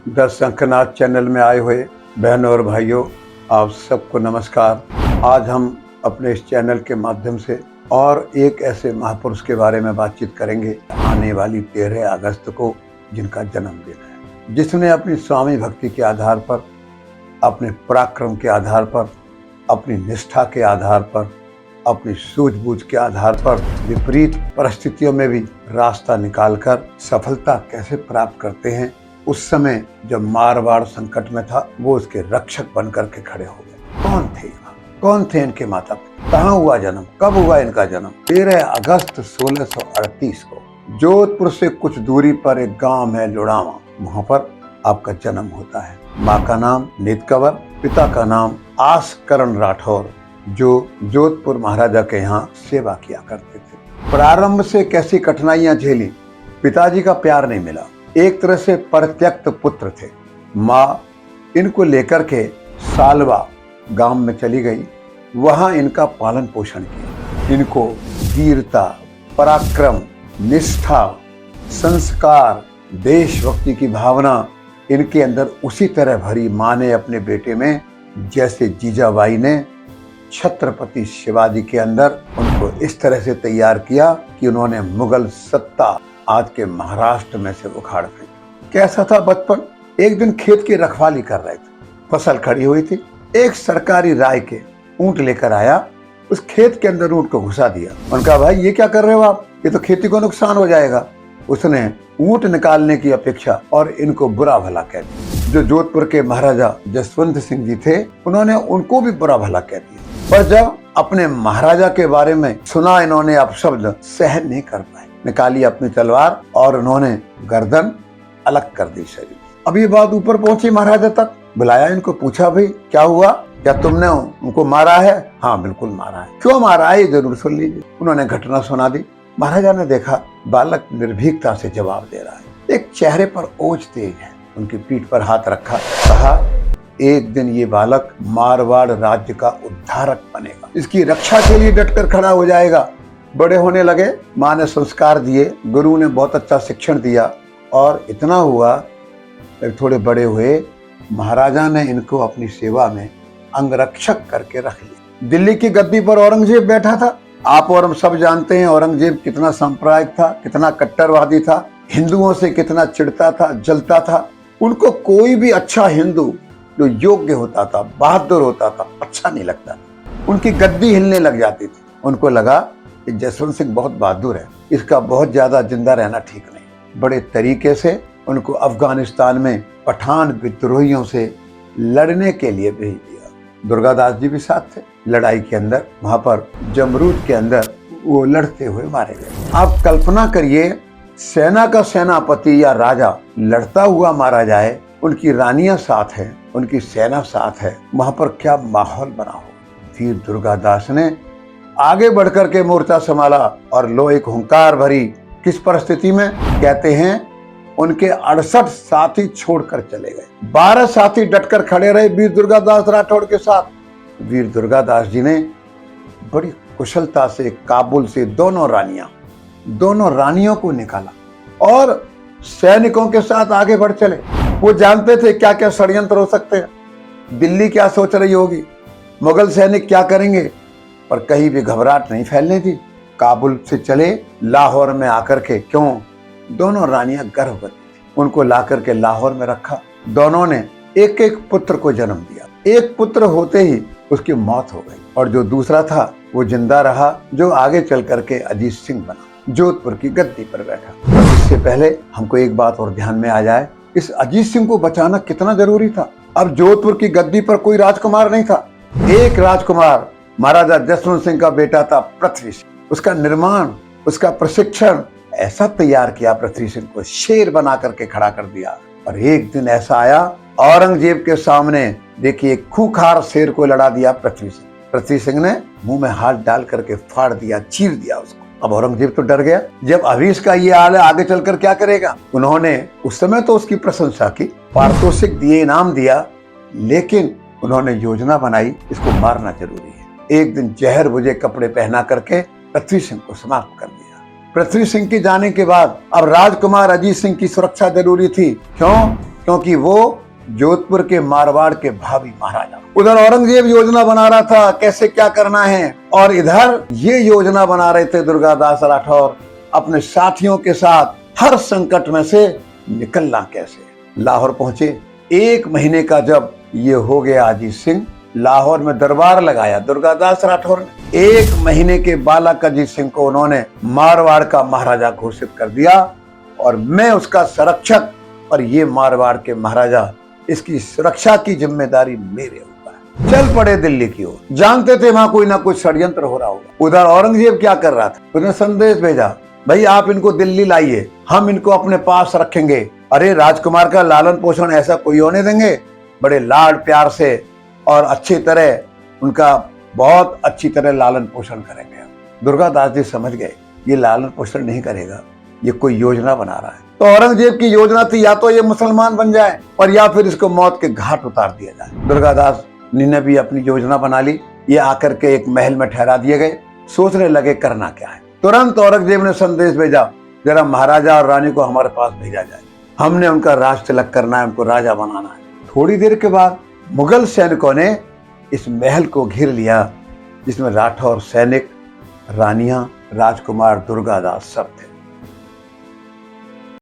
The शंखनाद channel में आए हुए बहनों और भाइयों, आप सबको नमस्कार। आज हम अपने इस चैनल के माध्यम से और एक ऐसे महापुरुष के बारे में बातचीत करेंगे आने वाली 13 अगस्त को, जिनका जन्मदिन है, जिसने अपनी स्वामी भक्ति के आधार पर, अपने पराक्रम के आधार पर, अपनी निष्ठा के आधार पर, अपनी सूझबूझ के आधार पर विपरीत परिस्थितियों में भी रास्ता निकालकर सफलता कैसे प्राप्त करते हैं। उस समय जब मारवाड़ संकट में था, वो उसके रक्षक बनकर के खड़े हो गए। कौन थे इनके माता पिता? कहाँ हुआ जन्म? कब हुआ इनका जन्म? 13 अगस्त 1638 को जोधपुर से कुछ दूरी पर एक गांव है लुड़ावा, वहां पर आपका जन्म होता है। माँ का नाम नीतकंवर, पिता का नाम आसकरण राठौर, जो जोधपुर महाराजा के यहाँ सेवा किया करते थे। प्रारंभ से कैसी कठिनाइयां झेली, पिताजी का प्यार नहीं मिला, एक तरह से परित्यक्त पुत्र थे। माँ इनको लेकर के सालवा गांव में चली गई, वहां इनका पालन पोषण किया। इनको वीरता, पराक्रम, निष्ठा, संस्कार, देशभक्ति की भावना इनके अंदर उसी तरह भरी माँ ने अपने बेटे में, जैसे जीजाबाई ने छत्रपति शिवाजी के अंदर उनको इस तरह से तैयार किया कि उन्होंने मुगल सत्ता आज के महाराष्ट्र में से उखाड़ फेंकी। कैसा था बचपन? एक दिन खेत की रखवाली कर रहे थे, फसल खड़ी हुई थी, एक सरकारी राय के ऊंट लेकर आया, उस खेत के अंदर ऊंट को घुसा दिया। उनका भाई ये क्या कर रहे हो आप, ये तो खेती को नुकसान हो जाएगा। उसने ऊंट निकालने की अपेक्षा और इनको बुरा भला कह दिया। जो जोधपुर के महाराजा जसवंत सिंह जी थे, उन्होंने उनको भी बुरा भला कह दिया। पर जब अपने महाराजा के बारे में सुना, इन्होंने अपशब्द सहन नहीं कर पाए, निकाली अपनी तलवार और उन्होंने गर्दन अलग कर दी शरीर। अब ये बात ऊपर पहुंची महाराजा तक, बुलाया इनको, पूछा भाई क्या हुआ, क्या तुमने उनको मारा है? हाँ बिल्कुल मारा है। क्यों मारा है ये जरूर सुन लीजिए। उन्होंने घटना सुना दी। महाराजा ने देखा बालक निर्भीकता से जवाब दे रहा है, एक चेहरे पर ओज तेज है। उनकी पीठ पर हाथ रखा, कहा एक दिन ये बालक मारवाड़ राज्य का उद्धारक बनेगा, इसकी रक्षा के लिए डटकर खड़ा हो जाएगा। बड़े होने लगे, माँ ने संस्कार दिए, गुरु ने बहुत अच्छा शिक्षण दिया, और इतना हुआ थोड़े बड़े हुए, महाराजा ने इनको अपनी सेवा में अंगरक्षक करके रख लिया। दिल्ली की गद्दी पर औरंगजेब बैठा था। आप और हम सब जानते हैं औरंगजेब कितना सांप्रदायिक था, कितना कट्टरवादी था, हिंदुओं से कितना चिढ़ता था, जलता था। उनको कोई भी अच्छा हिंदू जो योग्य होता था, बहादुर होता था, अच्छा नहीं लगता था। उनकी गद्दी हिलने लग जाती थी। उनको लगा कि जसवंत सिंह बहुत बहादुर है, इसका बहुत ज्यादा जिंदा रहना ठीक नहीं। बड़े तरीके से उनको अफगानिस्तान में पठान विद्रोहियों से लड़ने के लिए भेज दिया। दुर्गादास जी भी साथ थे लड़ाई के अंदर, वहां पर जमरूद के अंदर वो लड़ते हुए मारे गए। आप कल्पना करिए, सेना का सेनापति या राजा लड़ता हुआ मारा जाए, उनकी रानियां साथ हैं, उनकी सेना साथ है, वहां पर क्या माहौल बना हो। वीर दुर्गादास ने आगे बढ़कर के मोर्चा संभाला और लो एक हुंकार भरी। किस परिस्थिति में? कहते हैं उनके 68 साथी छोड़कर चले गए, 12 साथी डटकर खड़े रहे वीर दुर्गादास राठौड़ के साथ। वीर दुर्गादास जी ने बड़ी कुशलता से काबुल से दोनों रानियों को निकाला और सैनिकों के साथ आगे बढ़ चले। वो जानते थे क्या क्या षड्यंत्र हो सकते हैं, दिल्ली क्या सोच रही होगी, मुगल सैनिक क्या करेंगे, पर कहीं भी घबराहट नहीं फैलने दी। काबुल से चले लाहौर में आकर के, क्यों, दोनों रानियां गर्भवती थी, उनको लाकर के लाहौर में रखा। दोनों ने एक एक पुत्र को जन्म दिया। एक पुत्र होते ही उसकी मौत हो गई और जो दूसरा था वो जिंदा रहा, जो आगे चल करके अजीत सिंह बना, जोधपुर की गद्दी पर बैठा। इससे पहले हमको एक बात और ध्यान में आ जाए, इस अजीत सिंह को बचाना कितना जरूरी था। अब जोधपुर की गद्दी पर कोई राजकुमार नहीं था। एक राजकुमार महाराजा जसवंत सिंह का बेटा था पृथ्वी सिंह। उसका निर्माण, उसका प्रशिक्षण ऐसा तैयार किया, पृथ्वी सिंह को शेर बना करके खड़ा कर दिया। और एक दिन ऐसा आया, औरंगजेब के सामने देखिए खूंखार शेर को लड़ा दिया पृथ्वी सिंह। पृथ्वी सिंह ने मुंह में हाथ डाल करके फाड़ दिया, चीर दिया उसको। अब औरंगजेब तो डर गया, जब अभी इसका ये हाल है, आगे चलकर क्या करेगा। उन्होंने उस समय तो उसकी प्रशंसा की, पारितोषिक दिए, इनाम दिया, लेकिन उन्होंने योजना बनाई, इसको मारना जरूरी है। एक दिन जहर बुझे कपड़े पहना करके पृथ्वी सिंह को समाप्त कर दिया। पृथ्वी सिंह के जाने के बाद अब राजकुमार अजीत सिंह की सुरक्षा जरूरी थी। क्यों? क्योंकि वो जोधपुर के मारवाड़ के भावी महाराजा। उधर औरंगजेब योजना बना रहा था कैसे क्या करना है, और इधर ये योजना बना रहे थे दुर्गादास राठौर अपने साथियों के साथ हर संकट में से निकलना कैसे। लाहौर पहुंचे। 1 महीने का जब ये हो गया अजीत सिंह, लाहौर में दरबार लगाया दुर्गादास राठौर ने। 1 महीने के बालक अजीत सिंह को उन्होंने मारवाड़ का महाराजा घोषित कर दिया, और मैं उसका संरक्षक, और ये मारवाड़ के महाराजा, इसकी सुरक्षा की जिम्मेदारी मेरे ऊपर है। चल पड़े दिल्ली की ओर। जानते थे वहां कोई ना कोई षड्यंत्र हो रहा होगा। उधर औरंगजेब क्या कर रहा था, उसने संदेश भेजा, भाई आप इनको दिल्ली लाइए, हम इनको अपने पास रखेंगे। अरे राजकुमार का लालन पोषण ऐसा कोई होने देंगे, बड़े लाड प्यार से और अच्छी तरह उनका बहुत अच्छी तरह लालन पोषण करेंगे। दुर्गादास जी समझ गए ये लालन पोषण नहीं करेगा, ये कोई योजना बना रहा है। तो औरंगजेब की योजना थी या तो ये मुसलमान बन जाए और या फिर इसको मौत के घाट उतार दिया जाए। दुर्गादास ने भी अपनी योजना बना ली। ये आकर के एक महल में ठहरा दिए गए। सोचने लगे करना क्या है। तुरंत औरंगजेब ने संदेश भेजा, जरा महाराजा और रानी को हमारे पास भेजा जाए, हमने उनका राज तिलक करना है, उनको राजा बनाना है। थोड़ी देर के बाद मुगल सैनिकों ने इस महल को घेर लिया, जिसमें राठौर सैनिक, रानियां, राजकुमार, दुर्गादास सब थे।